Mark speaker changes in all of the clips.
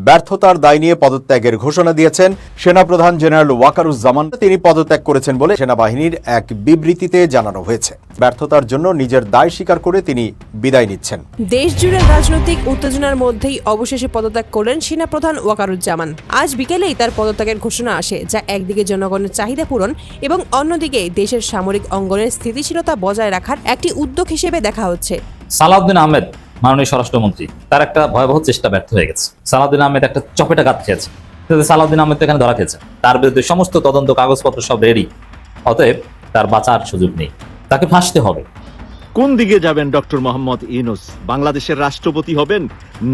Speaker 1: ব্যর্থতার দায় নিয়ে পদত্যাগের ঘোষণা দিয়েছেন সেনাপ্রধান জেনারেল ওয়াকারুজ্জামান। তিনি পদত্যাগ করেছেন বলে সেনাবাহিনীর এক বিবৃতিতে জানানো হয়েছে। ব্যর্থতার জন্য নিজের দায় স্বীকার করে তিনি বিদায় নিচ্ছেন।
Speaker 2: দেশ জুড়ে রাজনৈতিক উত্তেজনার মধ্যেই অবশেষে পদত্যাগ করলেন সেনাপ্রধান ওয়াকারুজ্জামান। আজ বিকেলেই তার পদত্যাগের ঘোষণা আসে, যা একদিকে জনগণের চাহিদা পূরণ এবং অন্যদিকে দেশের সামরিক অঙ্গনের স্থিতিশীলতা বজায় রাখার একটি উদ্যোগ হিসেবে দেখা হচ্ছে।
Speaker 3: সালাউদ্দিন আহমেদ মাননীয় স্বরাষ্ট্রমন্ত্রী, তার একটা ভয়াবহ চেষ্টা ব্যর্থ হয়ে গেছে। সালাউদ্দিন আহমেদ একটা চপেটা ঘাত খেয়েছে। সালাউদ্দিন আহমেদ এখানে ধরা খেয়েছে, তার বিরুদ্ধে সমস্ত তদন্ত কাগজপত্র সব রেডি। অতএব তার বাঁচার সুযোগ নেই, তাকে ফাঁসতে হবে।
Speaker 4: কোন দিকে যাবেন ডক্টর মোহাম্মদ ইউনূস? বাংলাদেশের রাষ্ট্রপতি হবেন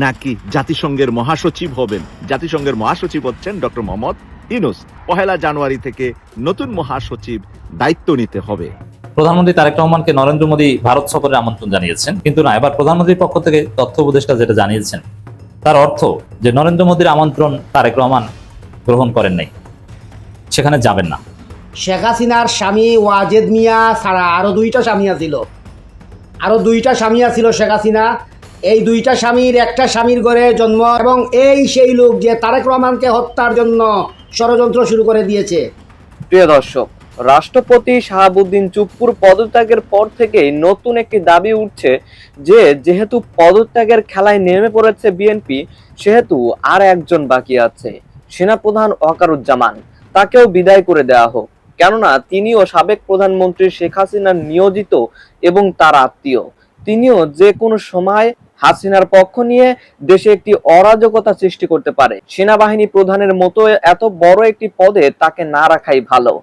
Speaker 4: নাকি জাতিসংঘের মহাসচিব হবেন? জাতিসংঘের মহাসচিব হচ্ছেন ডক্টর মোহাম্মদ ইউনূস। 1 জানুয়ারি থেকে নতুন মহাসচিব দায়িত্ব নিতে হবে।
Speaker 3: প্রধানমন্ত্রী তারেক রহমানকে নরেন্দ্র মোদী ভারত সফরের আমন্ত্রণ জানিয়েছেন, কিন্তু না, এবার প্রধানমন্ত্রীর পক্ষ থেকে তথ্য উপদেষ্টা যেটা জানিয়েছেন তার অর্থ যে নরেন্দ্র মোদীর আমন্ত্রণ তারেক রহমান গ্রহণ করেন নাই, সেখানে যাবেন না।
Speaker 5: শেখ হাসিনার স্বামী ওয়াজেদ মিয়া ছাড়া আরো 2টা স্বামী আছিল শেখ হাসিনা। এই 2টা স্বামীর একটা স্বামীর ঘরে জন্ম, এবং এই সেই লোক যে তারেক রহমানকে হত্যার জন্য ষড়যন্ত্র শুরু করে দিয়েছে।
Speaker 6: প্রিয় দর্শক, রাষ্ট্রপতি শাহাবুদ্দিন চুপ্পুর পদত্যাগের পর থেকেই নতুন একটি দাবি উঠছে যে যেহেতু পদত্যাগের খেলায় নেমে পড়েছে বিএনপি, সেহেতু আর একজন বাকি আছে, সেনাপ্রধান ওয়াকারুজ্জামান। তাকেও বিদায় করে দেওয়া হোক, কেননা তিনিও সাবেক প্রধানমন্ত্রী শেখ হাসিনার নিয়োজিত এবং তার আত্মীয়। তিনিও যে কোনো সময় হাসিনার পক্ষ নিয়ে দেশে একটি অরাজকতা সৃষ্টি করতে পারে। সেনাবাহিনী প্রধানের মতো এত বড় একটি পদে তাকে না রাখাই ভালো।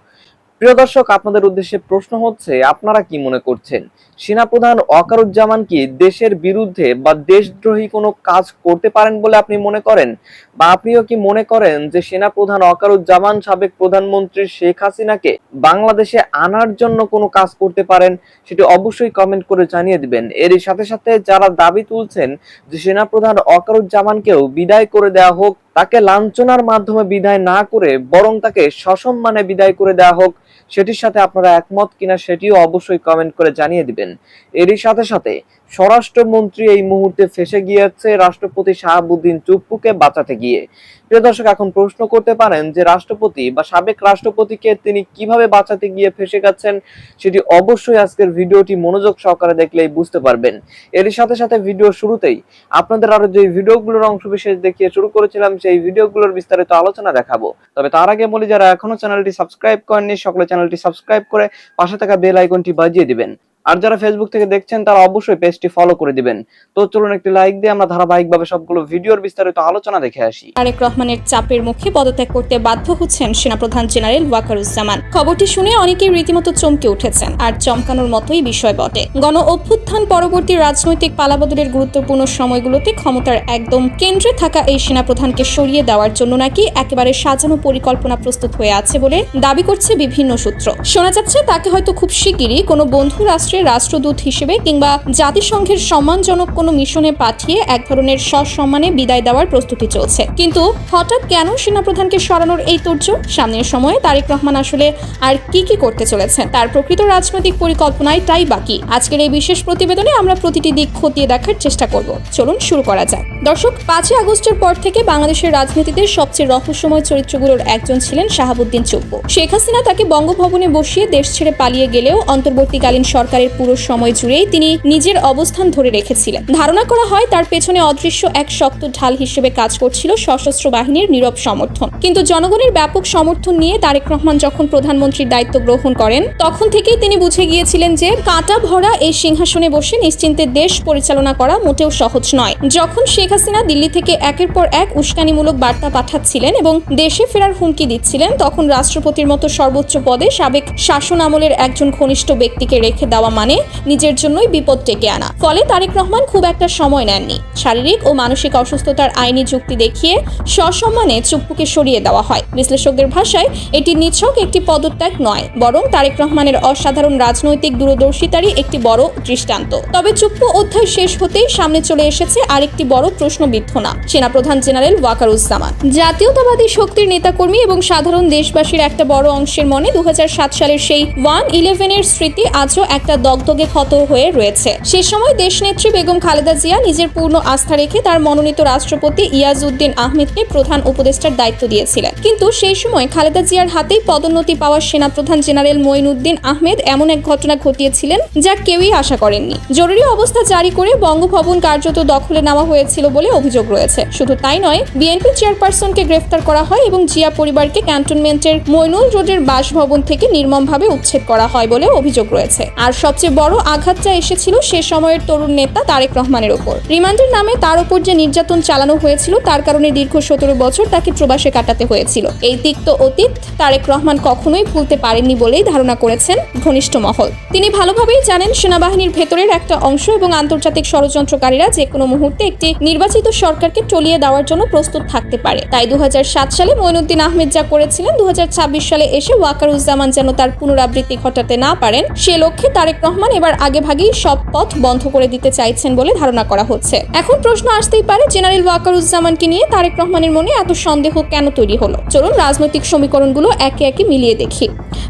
Speaker 6: প্রিয় দর্শক, আপনাদের উদ্দেশ্যে প্রশ্ন হচ্ছে, আপনারা কি মনে করছেন? সেনাপ্রধান ওয়াকারুজ্জামান কি দেশের বিরুদ্ধে বা দেশদ্রোহী কোনো কাজ করতে পারেন বলে আপনি মনে করেন? বা আপনিও কি মনে করেন যে সেনাপ্রধান ওয়াকারুজ্জামান সাবেক প্রধানমন্ত্রী শেখ হাসিনাকে বাংলাদেশে আনার জন্য কোনো কাজ করতে পারেন? সেটি অবশ্যই কমেন্ট করে জানিয়ে দিবেন। এরই সাথে সাথে যারা দাবি তুলছেন যে সেনাপ্রধান ওয়াকারুজ্জামানকেও বিদায় করে দেওয়া হোক, তাকে লাঞ্ছনার মাধ্যমে বিদায় না করে বরং তাকে সসম্মানে বিদায় করে দেওয়া হোক, সেটির সাথে আপনারা একমত কিনা সেটিও অবশ্যই কমেন্ট করে জানিয়ে দিবেন। এরই সাথে সাথে স্বরাষ্ট্রমন্ত্রী এই মুহূর্তে ফেঁসে গিয়েছে রাষ্ট্রপতি শাহাবুদ্দিন চুপ্পুকে বাঁচাতে গিয়ে। প্রিয় দর্শক, এখন প্রশ্ন করতে পারেন যে রাষ্ট্রপতি বা সাবেক রাষ্ট্রপতিকে তিনি কিভাবে বাঁচাতে গিয়ে ফেঁসে গেছেন, সেটি অবশ্যই আজকের ভিডিওটি মনোযোগ সহকারে দেখলেই বুঝতে পারবেন। এরই সাথে সাথে ভিডিও শুরুতেই আপনাদের আরো যে ভিডিওগুলোর অংশ বিশেষ দেখিয়ে শুরু করেছিলাম, সেই ভিডিওগুলোর বিস্তারিত আলোচনা দেখাবো। তবে তার আগে বলি, যারা এখনো চ্যানেলটি সাবস্ক্রাইব করেননি, সকলে চ্যানেলটি সাবস্ক্রাইব করে পাশে থাকা বেল আইকনটি বাজিয়ে দিবেন। আর যারা ফেসবুক থেকে দেখছেন তারা অবশ্যই পেজটি ফলো করে দিবেন। তো চলুন একটি লাইক দিয়ে আমরা ধারাবাহিকভাবে সবগুলো ভিডিওর বিস্তারিত আলোচনা দেখে আসি।
Speaker 7: তারেক রহমানের চাপের মুখে পদত্যাগ করতে বাধ্য হচ্ছেন সেনাপ্রধান জেনারেল ওয়াকারুজ্জামান। খবরটি শুনে অনেকেই রীতিমতো চমকে উঠেছেন, আর চমকানোর মতোই বিষয় বটে। গণ অভ্যুত্থান পরবর্তী রাজনৈতিক পালাবদলের গুরুত্বপূর্ণ সময়গুলোতে ক্ষমতার একদম কেন্দ্রে থাকা এই সেনাপ্রধানকে সরিয়ে দেওয়ার জন্য নাকি একেবারে সাজানো পরিকল্পনা প্রস্তুত হয়ে আছে বলে দাবি করছে বিভিন্ন সূত্র। শোনা যাচ্ছে তাকে হয়তো খুব শিগগিরই কোনো বন্ধু রাষ্ট্রের রাষ্ট্রদূত হিসেবে কিংবা জাতিসংঘের সম্মানজনক কোনো মিশনে পাঠিয়ে এক ধরনের সসম্মানে বিদায় দেওয়ার প্রস্তুতি চলছে। কিন্তু হঠাৎ কেন সেনাপ্রধানকে সরানোর এই তোড়জোড়? সামনের সময়ে তারেক রহমান আসলে আর কি করতে চলেছেন, তার প্রকৃত রাজনৈতিক পরিকল্পনায় তাই বাকি। আজকের এই বিশেষ প্রতিবেদনে আমরা প্রতিটি দিক খতিয়ে দেখার চেষ্টা করব। চলুন শুরু করা যাক। দর্শক, 5 আগস্টের পর থেকে বাংলাদেশের রাজনীতিতে সবচেয়ে রহস্যময় চরিত্রগুলোর একজন ছিলেন শাহাবুদ্দিন চুপ্পু। শেখ হাসিনা তাকে বঙ্গভবনে বসিয়ে দেশ ছেড়ে পালিয়ে গেলেও অন্তর্বর্তীকালীন সরকারের পুরো সময় জুড়েই তিনি নিজের অবস্থান ধরে রেখেছিলেন। ধারণা করা হয় তার পেছনে অদৃশ্য এক শক্ত ঢাল হিসেবে কাজ করছিল সশস্ত্র বাহিনীর নীরব সমর্থন। কিন্তু জনগণের ব্যাপক সমর্থন নিয়ে তারেক রহমান যখন প্রধানমন্ত্রীর দায়িত্ব গ্রহণ করেন, তখন থেকেই তিনি বুঝে গিয়েছিলেন যে কাঁটা ভরা এই সিংহাসনে বসে নিশ্চিন্তে দেশ পরিচালনা করা মোটেও সহজ নয়। যখন শেখ হাসিনা দিল্লি থেকে একের পর এক উস্কানিমূলক বার্তা পাঠাচ্ছিলেন এবং দেশে ফেরার হুমকি দিচ্ছিলেন, তখন রাষ্ট্রপতির মতো সর্বোচ্চ পদে সাবেক শাসন আমলের একজন ঘনিষ্ঠ ব্যক্তিকে রেখে দেওয়া মানে নিজের জন্যই বিপদ ডেকে আনা। ফলে তারেক রহমান খুব একটা সময় নেননি। শারীরিক ও মানসিক অসুস্থতার আইনি যুক্তি দেখিয়ে সসম্মানে চুপ্পুকে সরিয়ে দেওয়া হয়। বিশ্লেষকদের ভাষায় এটি নিছক একটি পদত্যাগ নয়, বরং তারেক রহমানের অসাধারণ রাজনৈতিক দূরদর্শিতারই একটি বড় দৃষ্টান্ত। তবে চুপ্পু অধ্যায় শেষ হতেই সামনে চলে এসেছে আরেকটি বড় প্রশ্নবিদ্ধ নাম, সেনাপ্রধান জেনারেল ওয়াকারুজ্জামান। জাতীয়তাবাদী শক্তির নেতাকর্মী এবং সাধারণ দেশবাসীর একটা বড় অংশের মনে 2007 সালের সেই 1/11 স্মৃতি আজও একটা দগদগে ক্ষত হয়ে রয়েছে। সে সময় দেশনেত্রী বেগম খালেদা জিয়া নিজের পূর্ণ আস্থা রেখে তার মনোনীত রাষ্ট্রপতি ইয়াজউদ্দিন আহমেদকে প্রধান উপদেষ্টার দায়িত্ব দিয়েছিলেন। কিন্তু সেই সময় খালেদা জিয়ার হাতেই পদোন্নতি পাওয়া সেনাপ্রধান জেনারেল মঈনুদ্দিন আহমেদ এমন এক ঘটনা ঘটিয়েছিলেন যা কেউই আশা করেননি। জরুরি অবস্থা জারি করে বঙ্গভবন কার্যত দখলে নেওয়া হয়েছিল বলে অভিযোগ রয়েছে। শুধু তাই নয়, বিএনপি চেয়ারপারসনকে গ্রেফতার করা হয় এবং জিয়া পরিবারকে ক্যান্টনমেন্টের মইনুল রোডের বাসভবন থেকে নির্মমভাবে উচ্ছেদ করা হয় বলে অভিযোগ রয়েছে। আর সবচেয়ে বড় আঘাতটা এসেছিল সে সময়ের তরুণ নেতা তারেক রহমানের ওপর। রিমান্ডের নামে তার ওপর যে নির্যাতন চালানো হয়েছিল তার কারণে দীর্ঘ 17 বছর তাকে প্রবাসে কাটাতে হয়েছিল। এই তিক্ত অতীত তারেক রহমান কখনোই ভুলতে পারেননি বলেই ধারণা করেছেন ঘনিষ্ঠ মহল। তিনি ভালোভাবেই জানেন সেনাবাহিনীর ভেতরের একটা অংশ এবং আন্তর্জাতিক ষড়যন্ত্রকারীরা যে কোনো মুহূর্তে একটি নির্বাচিত সরকারকে টলিয়ে দেওয়ার জন্য প্রস্তুত থাকতে পারে। তাই 2007 সালে মঈনুদ্দিন আহমেদ যা করেছিলেন, 2026 সালে এসে ওয়াকারুজ্জামান যেন তার পুনরাবৃত্তি ঘটাতে না পারেন, সে লক্ষ্যে তারেক রহমান এবার আগেভাগেই সব পথ বন্ধ করে দিতে চাইছেন বলে ধারণা করা হচ্ছে। এখন প্রশ্ন আসতেই পারে, জেনারেল ওয়াকারুজ্জামানকে নিয়ে তারেক রহমানের মনে এত সন্দেহ কেন তৈরি হলো? চলুন রাজনৈতিক সমীকরণগুলো একে একে মিলিয়ে দেখি।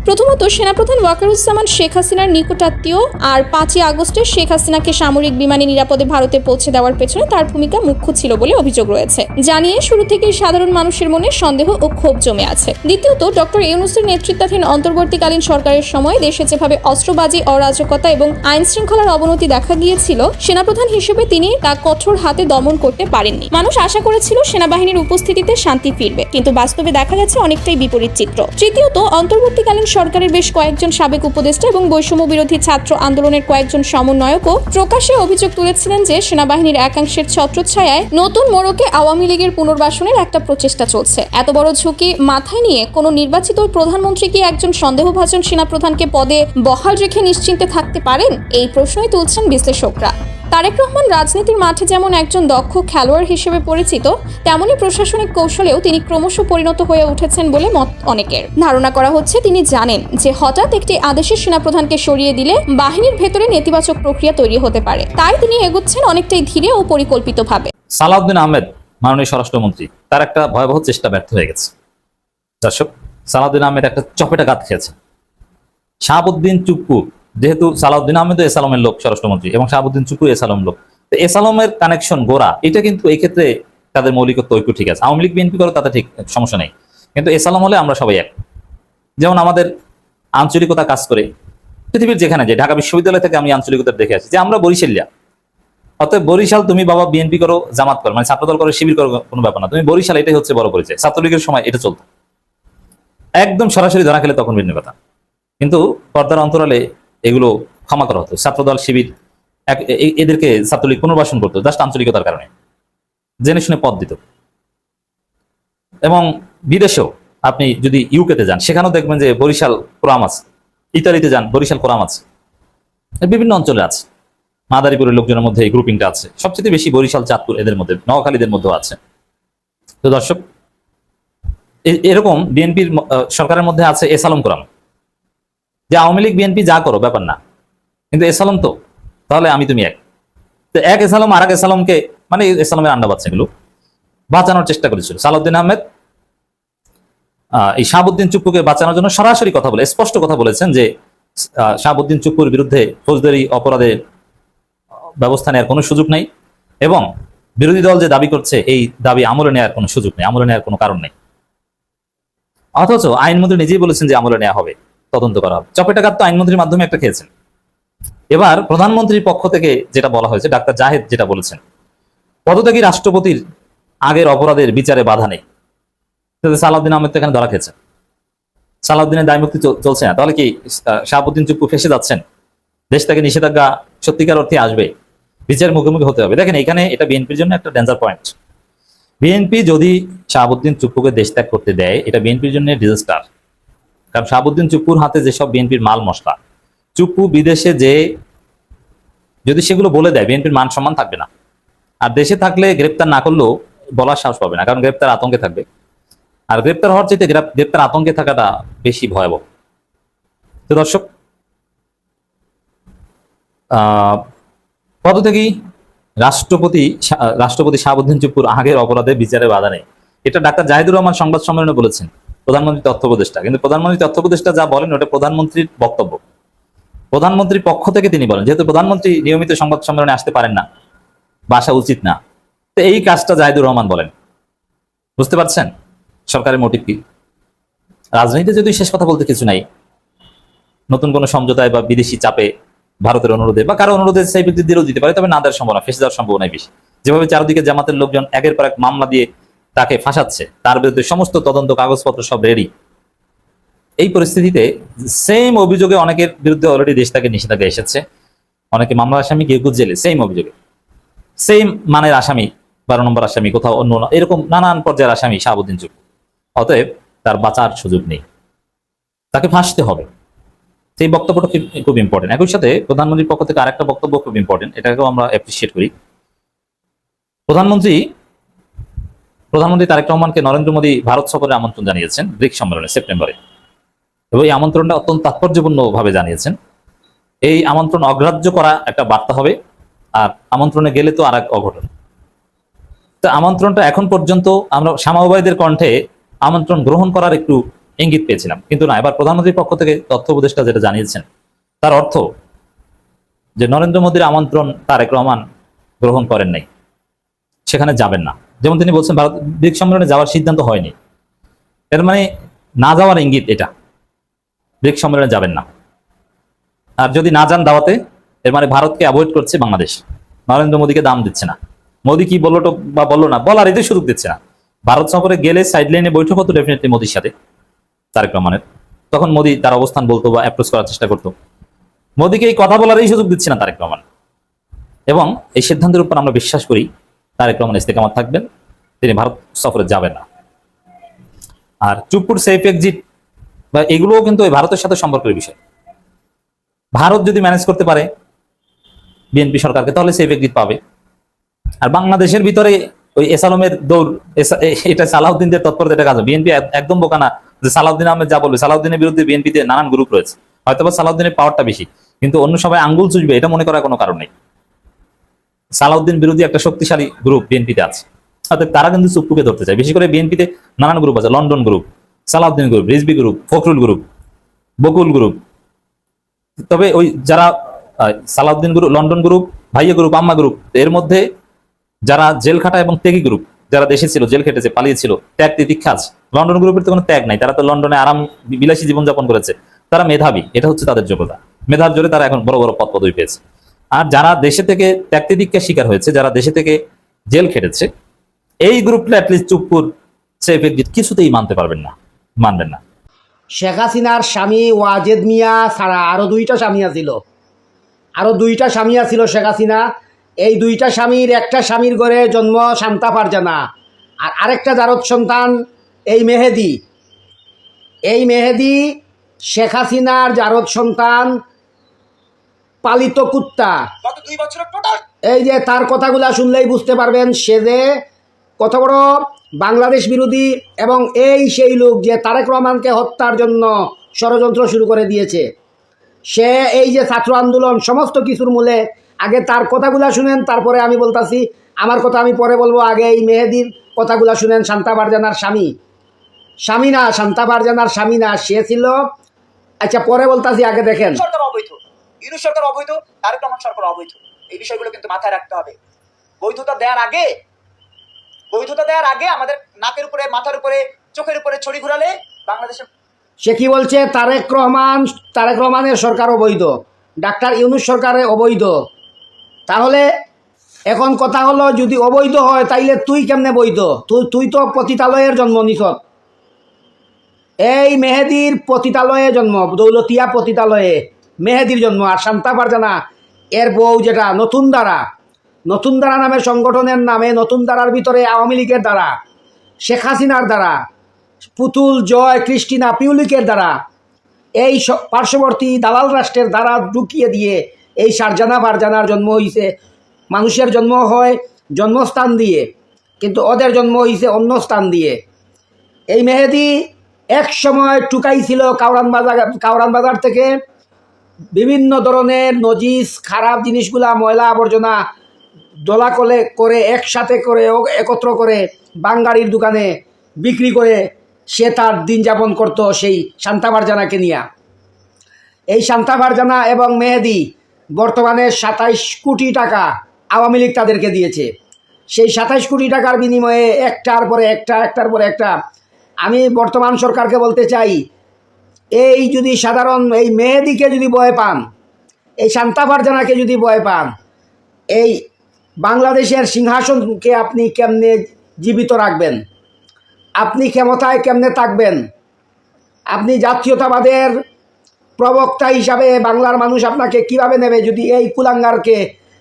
Speaker 7: প্রথমত, সেনাপ্রধান ওয়াকারুজ্জামান শেখ হাসিনার নিকটাত্মীয়, আর 5ই আগস্টে শেখ হাসিনাকে সামরিক বিমানে নিরাপদে ভারতে পৌঁছে দেওয়ার পেছনে তার ভূমিকা মুখ্য ছিল বলে অভিযোগ রয়েছে, জানিয়ে শুরু থেকেই সাধারণ মানুষের মনে সন্দেহ ও ক্ষোভ জমে আছে। দ্বিতীয়ত, ডক্টর ইউনূসের নেতৃত্বাধীন অন্তর্বর্তীকালীন সরকারের সময় দেশে যেভাবে অস্ত্রবাজি, অরাজকতা এবং আইন শৃঙ্খলার অবনতি দেখা গিয়েছিল, সেনাপ্রধান হিসেবে তিনি তা কঠোর হাতে দমন করতে পারেননি। মানুষ আশা করেছিল সেনাবাহিনীর উপস্থিতিতে শান্তি ফিরবে, কিন্তু বাস্তবে দেখা গেছে অনেকটাই বিপরীত চিত্র। তৃতীয়ত, অন্তর্বর্তীকালীন সরকারের বেশ কয়েকজন সাবেক উপদেষ্টা এবং বৈষম্য বিরোধী ছাত্র আন্দোলনের কয়েকজন সমন্বয়কও প্রকাশ্যে অভিযোগ তুলেছিলেন যে সেনাবাহিনীর একাংশের ছত্রছায়ায় নতুন মোড়কে আওয়ামী লীগের পুনর্বাসনের একটা প্রচেষ্টা চলছে। এত বড় ঝুঁকি মাথায় নিয়ে কোনো নির্বাচিত প্রধানমন্ত্রী কি একজন সন্দেহভাজন সেনাপ্রধানকে পদে বহাল রেখে নিশ্চিন্তে থাকতে পারেন? এই প্রশ্নই তুলছেন বিশ্লেষকরা। তারেক রহমান রাজনীতির মাঠে যেমন একজন দক্ষ খেলোয়াড় হিসেবে পরিচিত, তেমনি প্রশাসনিক কৌশলেও তিনি ক্রমশ পরিণত হয়ে উঠেছেন বলে মত অনেকের। ধারণা করা হচ্ছে তিনি জানেন যে হঠাৎ একটি আদেশে সেনাপ্রধানকে সরিয়ে দিলে বাহিনীর ভেতরে নেতিবাচক প্রক্রিয়া তৈরি হতে পারে। তাই তিনি এগোচ্ছেন অনেকটাই ধীরে ও পরিকল্পিতভাবে।
Speaker 3: সালাউদ্দিন আহমেদ মাননীয় স্বরাষ্ট্রমন্ত্রী, তার একটা ভয়াবহ চেষ্টা ব্যর্থ হয়ে গেছে। দর্শক, সালাউদ্দিন আহমেদ একটা চপেটাঘাত খেয়েছে। শাহাবুদ্দিন চুপ্পু, যেহেতু সালাউদ্দিন আহমেদ এসালামের লোক স্বরাষ্ট্রমন্ত্রী এবং শাহাবুদ্দিন চুপ্পু এসালামের লোক, তো এসালামের কানেকশন গোড়া, এটা কিন্তু এই ক্ষেত্রে তাদের মৌলিকত্ব ঐক্য ঠিক আছে। আওয়ামী লীগ বিএনপি করে তাতে ঠিক সমস্যা নেই, কিন্তু এসালাম হলে আমরা সবাই এক। যেমন আমাদের আঞ্চলিকতা কাজ করে পৃথিবীর যেখানে যে, ঢাকা বিশ্ববিদ্যালয় থেকে আমি আঞ্চলিকতা দেখে আসছি যে আমরা বরিশালিয়া। অতএব বরিশাল তুমি বাবা বিএনপি করো, জামাত করো, মানে ছাত্রদল করো, শিবির করো, কোনো ব্যাপার না, তুমি বরিশাল, এটাই হচ্ছে বড় পরিচয়। ছাত্রলীগের সময় এটা চলতো, একদম সরাসরি ধরা খেলে তখন ভিন্ন কথা, কিন্তু পর্দার অন্তরালে এগুলো ক্ষমা করা হতো। ছাত্রদল, শিবির এদেরকে ছাত্রলীগ পুনর্বাসন করতো জাস্ট আঞ্চলিকতার কারণে, জেনে শুনে পদ দিত। এবং বিদেশেও আপনি যদি ইউকেতে যান, সেখানেও দেখবেন যে বরিশাল কোরআম আছে। ইতালিতে যান, বরিশাল কোরআম আছে। বিভিন্ন অঞ্চলে আছে। মাদারীপুরের লোকজনের মধ্যে এই গ্রুপিংটা আছে। সবচেয়ে বেশি বরিশাল, চাঁদপুর, এদের মধ্যে, নোয়াখালীদের মধ্যেও আছে। তো দর্শক, এরকম বিএনপির সরকারের মধ্যে আছে এসালম কোরআন, যে আওয়ামী লীগ বিএনপি যা করো ব্যাপার না, কিন্তু এসালম তো, তাহলে আমি তুমি এক। তো এক এসালম আর এক এসালমকে, মানে এসালমের আন্ডা বাচ্চাগুলো বাঁচানোর চেষ্টা করেছিল সালাউদ্দিন আহমেদ। এই শাহাবুদ্দিন চুপ্পুকে বাঁচানোর জন্য সরাসরি কথা বলে, স্পষ্ট কথা বলেছেন যে শাহাবুদ্দিন চুপ্পুর বিরুদ্ধে ফৌজদারি অপরাধের ব্যবস্থা নেওয়ার কোনো সুযোগ নেই, এবং বিরোধী দল যে দাবি করছে এই দাবি আমলে নেওয়ার কোনো সুযোগ নেই, আমলে নেওয়ার কোনো কারণ নেই। অথচ আইনমন্ত্রী নিজেই বলেছেন যে আমলে নেওয়া হবে, তদন্ত করা হবে। চপেটাঘাত তো আইনমন্ত্রীর মাধ্যমে একটা খেয়েছেন। এবার প্রধানমন্ত্রীর পক্ষ থেকে যেটা বলা হয়েছে, ডাক্তার জাহেদ যেটা বলেছেন, পদত্যাগী রাষ্ট্রপতির আগের অপরাধের বিচারে বাধা নেই। সালাউদ্দিন আহমেদ তো এখানে ধরা খেয়েছেন, সালাউদ্দিনের দায়মুক্তি চলছে না, তাহলে কি শাহাবুদ্দিন চুপ্পু ফেসে যাচ্ছেন? দেশ থেকে নিষেধাজ্ঞা সত্যিকার অর্থে আসবে, বিচারের মুখোমুখি হতে হবে। দেখেন, এখানে এটা বিএনপির জন্য একটা ডেঞ্জার পয়েন্ট। বিএনপি যদি শাহাবুদ্দিন চুপ্পুকে দেশ ত্যাগ করতে দেয়, এটা বিএনপির জন্য ডিজাস্টার। কারণ শাহাবুদ্দিন চুপ্পুর হাতে যেসব বিএনপির মাল মশলা, চুপ্পু বিদেশে যে যদি সেগুলো বলে দেয়, বিএনপির মান সম্মান থাকবে না। আর দেশে থাকলে গ্রেপ্তার না করলেও বলার সাহস পাবে না, কারণ গ্রেপ্তার আতঙ্কে থাকবে। আর গ্রেপ্তার হওয়ার চাইতে গ্রেপ্তার আতঙ্কে থাকাটা বেশি ভয়াবহ। তো দর্শক, পদত্যাগী রাষ্ট্রপতি শাহাবুদ্দিন চুপ্পুর আগের অপরাধে বিচারে বাধা নেই, এটা ডাক্তার জাহিদুর রহমান সংবাদ সম্মেলনে বলেছেন, প্রধানমন্ত্রী তথ্য উপদেষ্টা। কিন্তু প্রধানমন্ত্রী তথ্য উপদেষ্টা যা বলেন ওটা প্রধানমন্ত্রীর বক্তব্য, প্রধানমন্ত্রীর পক্ষ থেকে তিনি বলেন, যেহেতু প্রধানমন্ত্রী নিয়মিত সংবাদ সম্মেলনে আসতে পারেন না বা আসা উচিত না, তো এই কাজটা জাহিদুর রহমান বলেন। বুঝতে পারছেন সরকারের মোটিভ কি? রাজনীতিতে যদি শেষ কথা বলতে কিছু নাই, নতুন কোনো সমঝোতায় বা বিদেশি চাপে ভারতের অনুরোধে বা কারো অনুরোধে সেই ব্যক্তি দিলেও দিতে পারে, তবে না দেওয়ার সম্ভাবনা, ফেসে দেওয়ার সম্ভাবনাই বেশি। যেভাবে চারদিকে জামাতের লোকজন একের পর এক মামলা দিয়ে তাকে ফাঁসাচ্ছে, তার বিরুদ্ধে সমস্ত তদন্ত কাগজপত্র সব রেডি, এই পরিস্থিতিতে সেম অভিযোগে অনেকের বিরুদ্ধে অলরেডি দেশ থেকে নিষেধাজ্ঞা এসেছে, অনেকে মামলার আসামি, কেউ জেলে, সেম অভিযোগে সেম মানের আসামি, 12 নম্বর আসামি, কোথাও অন্য এরকম নানান পর্যায়ের আসামি শাহাবুদ্দিন চুপ। অতএব তার বাঁচার সুযোগ নেই, তাকে ফাঁসতে হবে। সেই বক্তব্যটা খুব ইম্পর্টেন্ট। একই সাথে প্রধানমন্ত্রীর পক্ষ থেকে আরেকটা বক্তব্য খুব ইম্পর্টেন্ট, এটাকেও আমরা অ্যাপ্রিসিয়েট করি। প্রধানমন্ত্রী তারেক রহমানকে নরেন্দ্র মোদী ভারত সফরের আমন্ত্রণ জানিয়েছেন ব্রিক্স সম্মেলনে সেপ্টেম্বরে, এবং এই আমন্ত্রণটা অত্যন্ত তাৎপর্যপূর্ণ ভাবে জানিয়েছেন। এই আমন্ত্রণ অগ্রাহ্য করা একটা বার্তা হবে, আর আমন্ত্রণে গেলে তো আর এক অঘটন। তো আমন্ত্রণটা এখন পর্যন্ত আমরা শামাউবাইদের কণ্ঠে আমন্ত্রণ গ্রহণ করার একটু ইঙ্গিত পেয়েছিলাম, কিন্তু না, এবার প্রধানমন্ত্রীর পক্ষ থেকে তথ্য উপদেষ্টা যেটা জানিয়েছেন, তার অর্থ যে নরেন্দ্র মোদীর আমন্ত্রণ তারেক রহমান গ্রহণ করেন নাই, সেখানে যাবেন না। যেমন তিনি বলছেন ভারত ব্রিক্স সম্মেলনে যাওয়ার সিদ্ধান্ত হয়নি, এর মানে না যাওয়ার ইঙ্গিত এটা, ব্রিক্স সম্মেলনে যাবেন না। আর যদি না যান দাওয়াতে, এর মানে ভারতকে অ্যাভয়েড করছে বাংলাদেশ, নরেন্দ্র মোদীকে দাম দিচ্ছে না। মোদী কি বললো বা বললো না, বলার এতে সুযোগ দিচ্ছে না। ভারত সফরে গেলে সাইডলাইনে বৈঠক হতো ডেফিনেটলি মোদীর সাথে, তারেক রহমানের, তখন মোদী তার অবস্থান বলতো বা অ্যাপ্রোচ করার চেষ্টা করতো। মোদীকে এই কথা বলার এই সুযোগ দিচ্ছে না তারেক রহমান, এবং এই সিদ্ধান্তের উপর আমরা বিশ্বাস করি তারেক রহমান ইস্তেকামত থাকবেন, তিনি ভারত সফরে যাবেন না। আর চুপ্পুর সেফ এক্সিট বা এগুলোও কিন্তু ওই ভারতের সাথে সম্পর্কের বিষয়। ভারত যদি ম্যানেজ করতে পারে বিএনপি সরকারকে, তাহলে সেফ এক্সিট পাবে। আর বাংলাদেশের ভিতরে ওই এসালমের দৌড়, এটা সালাউদ্দিনদের তৎপরতা, এটা কাজ। বিএনপি একদম বোকা না যে সালাউদ্দিন আহমেদ যা বলবে, সালাউদ্দিনের বিরুদ্ধে বিএনপিতে নানান গ্রুপ রয়েছে, হয়তোবা সালাউদ্দিনের পাওয়ারটা বেশি, কিন্তু অন্য সবাই আঙ্গুল চুষবে এটা মনে করার কোনো কারণ নেই। সালাউদ্দিন বিরোধী একটা শক্তিশালী গ্রুপ বিএনপিতে আছে, অর্থাৎ তারা কিন্তু চুপ্পুকে ধরতে চায়। বিশেষ করে বিএনপিতে নানান গ্রুপ আছে, London group, Salahuddin group, Rizvi group, Fakhrul group, Bakul group. তবে ওই যারা সালাউদ্দিন গ্রুপ, লন্ডন গ্রুপ, ভাইয়া গ্রুপ, আম্মা গ্রুপ, এর মধ্যে যারা জেল খাটা এবং ত্যাগী গ্রুপ, যারা দেশে ছিল, জেল খেটেছে, পালিয়েছিল, ত্যাগ তিতিক্ষা আছে। লন্ডন গ্রুপের তো কোনো ত্যাগ নাই, তারা তো লন্ডনে আরাম বিলাসী জীবনযাপন করেছে, তারা মেধাবী, এটা হচ্ছে তাদের যোগ্যতা, মেধার জোরে তারা এখন বড় বড় পদ পদবি পেয়েছে। আর যারা দেশে থেকে ত্যাগ তিতিক্ষার শিকার হয়েছে, যারা দেশে থেকে জেল খেটেছে, এই গ্রুপটা অ্যাটলিস্ট চুপ্পুর সেফ এক্সিট কিছুতেই মানতে পারবেন না, মানবেন না।
Speaker 5: শেখ হাসিনার স্বামী ওয়াজেদ মিয়া ছাড়া আরও 2টা স্বামী আছিল, আরও 2টা স্বামী আছিল শেখ হাসিনা। এই 2টা স্বামীর একটা স্বামীর ঘরে জন্ম শান্তা ফারজানা, আর আরেকটা জারদ সন্তান এই মেহেদি। এই মেহেদি শেখ হাসিনার জারদ সন্তান, পালিত কুত্তা। এই যে তার কথাগুলা শুনলেই বুঝতে পারবেন সে যে কত বড় বাংলাদেশ বিরোধী, এবং এই সেই লোক যে তারেক রহমানকে হত্যার জন্য ষড়যন্ত্র শুরু করে দিয়েছে। সে এই যে ছাত্র আন্দোলন সমস্ত কিছুর মূলে, আগে তার কথাগুলা শুনেন, তারপরে আমি বলতাছি আমার কথা আমি পরে বলবো। আগে এই মেহেদির কথাগুলা শুনেন। শান্তা ফারজানার স্বামী না, শান্তা ফারজানার স্বামী না, সে ছিল, আচ্ছা পরে বলতাছি, আগে দেখেন।
Speaker 8: সরকার অবৈধ, ইউনূস সরকার অবৈধ, তারেক রহমান সরকার অবৈধ, এই বিষয়গুলো কিন্তু মাথায় রাখতে হবে। বৈধতা দেওয়ার আগে আমাদের নাকের উপরে, মাথার উপরে, চোখের উপরে ছড়ি ঘুরালে বাংলাদেশের।
Speaker 5: সে কি বলছে? তারেক রহমানের সরকার অবৈধ, ডাক্তার ইউনূস সরকারে অবৈধ। তাহলে এখন কথা হলো, যদি অবৈধ হয় তাইলে তুই কেমনে বৈধ? তুই তো পতিতালয়ের জন্ম নিছ। এই মেহেদির পতিতালয়ে জন্ম, দৌলতিয়া পতিতালয়ে মেহেদির জন্ম। আর শান্তা ফারজানা এর বউ, যেটা নতুন ধারা নামে সংগঠনের নামে, নতুন ধারার ভিতরে আওয়ামী লীগের দ্বারা, শেখ হাসিনার দ্বারা, পুতুল, জয়, ক্রিস্টিনা, পিউলিকের দ্বারা, এই পার্শ্ববর্তী দালাল রাষ্ট্রের দ্বারা ঢুকিয়ে দিয়ে এই শারজানা ফারজানার জন্ম হয়েছে। মানুষের জন্ম হয় জন্মস্থান দিয়ে, কিন্তু ওদের জন্ম হয়েছে অন্য স্থান দিয়ে। এই মেহেদি এক সময় টুকাইছিল কাউরান বাজার থেকে বিভিন্ন ধরনের নজিস, খারাপ জিনিসগুলা, ময়লা আবর্জনা দোলা করে একসাথে করে একত্র করে বাঙালির দোকানে বিক্রি করে সে তার দিন যাপন করত, সেই শান্তা ফারজানাকে নিয়ে। এই শান্তা ফারজানা এবং মেহেদি বর্তমানে 27 কোটি টাকা আওয়ামী লীগ তাদেরকে দিয়েছে। সেই 27 কোটি টাকার বিনিময়ে একটার পরে একটা আমি বর্তমান সরকারকে বলতে চাই, এই যদি সাধারণ এই মেহেদিকে যদি ভয় পান, এই শান্তা ফারজানাকে যদি ভয় পান, এই বাংলাদেশের সিংহাসনকে আপনি কেমনে জীবিত রাখবেন? আপনি ক্ষমতায় কেমনে থাকবেন? আপনি জাতীয়তাবাদের প্রবক্তা হিসাবে বাংলার মানুষ আপনাকে কিভাবে নেবে যদি এই কুলাঙ্গারকে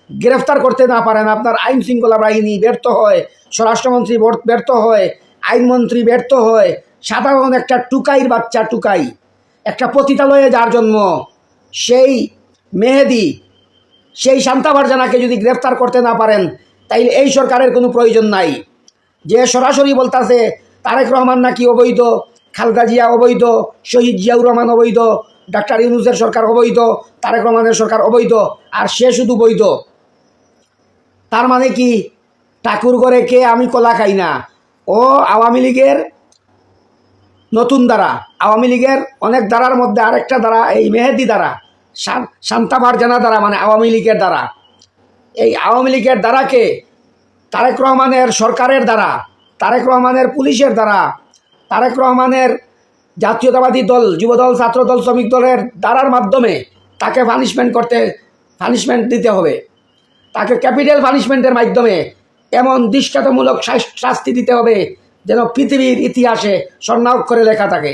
Speaker 5: গ্রেফতার করতে না পারেন? আপনার আইন শৃঙ্খলা বাহিনী ব্যর্থ হয়, স্বরাষ্ট্রমন্ত্রী ব্যর্থ হয়, আইনমন্ত্রী ব্যর্থ হয়, সাধারণ একটা টুকাইর বাচ্চা টুকাই, একটা পতিতালয়ে যার জন্ম, সেই মেহেদি, সেই শান্তা ফারজানাকে যদি গ্রেফতার করতে না পারেন, তাইলে এই সরকারের কোনো প্রয়োজন নাই। যে সরাসরি বলতাছে তারেক রহমান নাকি অবৈধ, খালেদা জিয়া অবৈধ, শহীদ জিয়াউর রহমান অবৈধ, ডাক্তার ইউনূসের সরকার অবৈধ, তারেক রহমানের সরকার অবৈধ, আর সে শুধু বৈধ। তার মানে কি ঠাকুর ঘরে কে আমি কলা খাই না? ও আওয়ামী লীগের নতুন দ্বারা, আওয়ামী লীগের অনেক দ্বারার মধ্যে আরেকটা দ্বারা এই মেহেদি দ্বারা, শান্তা ফারজানা দ্বারা, মানে আওয়ামী লীগের দ্বারা। এই আওয়ামী লীগের দ্বারাকে তারেক রহমানের সরকারের দ্বারা, তারেক রহমানের পুলিশের দ্বারা, তারেক রহমানের জাতীয়তাবাদী দল, যুবদল, ছাত্রদল, শ্রমিক দলের দ্বারার মাধ্যমে তাকে পানিশমেন্ট দিতে হবে। তাকে ক্যাপিটাল পানিশমেন্টের মাধ্যমে এমন দৃষ্টান্তমূলক শাস্তি দিতে হবে যেন পৃথিবীর ইতিহাসে স্বর্ণাক্ষরে লেখা থাকে।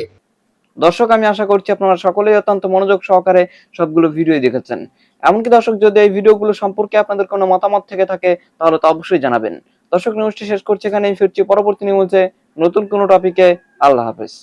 Speaker 6: দর্শক, আমি আশা করছি আপনারা সকলেই অত্যন্ত মনোযোগ সহকারে সবগুলো ভিডিও দেখেছেন। এমনকি দর্শক, যদি এই ভিডিওগুলো সম্পর্কে আপনাদের কোনো মতামত থেকে থাকে তাহলে তা অবশ্যই জানাবেন। দর্শক, নিউজটি শেষ করছি এখানেই, ফিরছি পরবর্তী নিউজে নতুন কোনো টপিকে। আল্লাহ হাফেজ।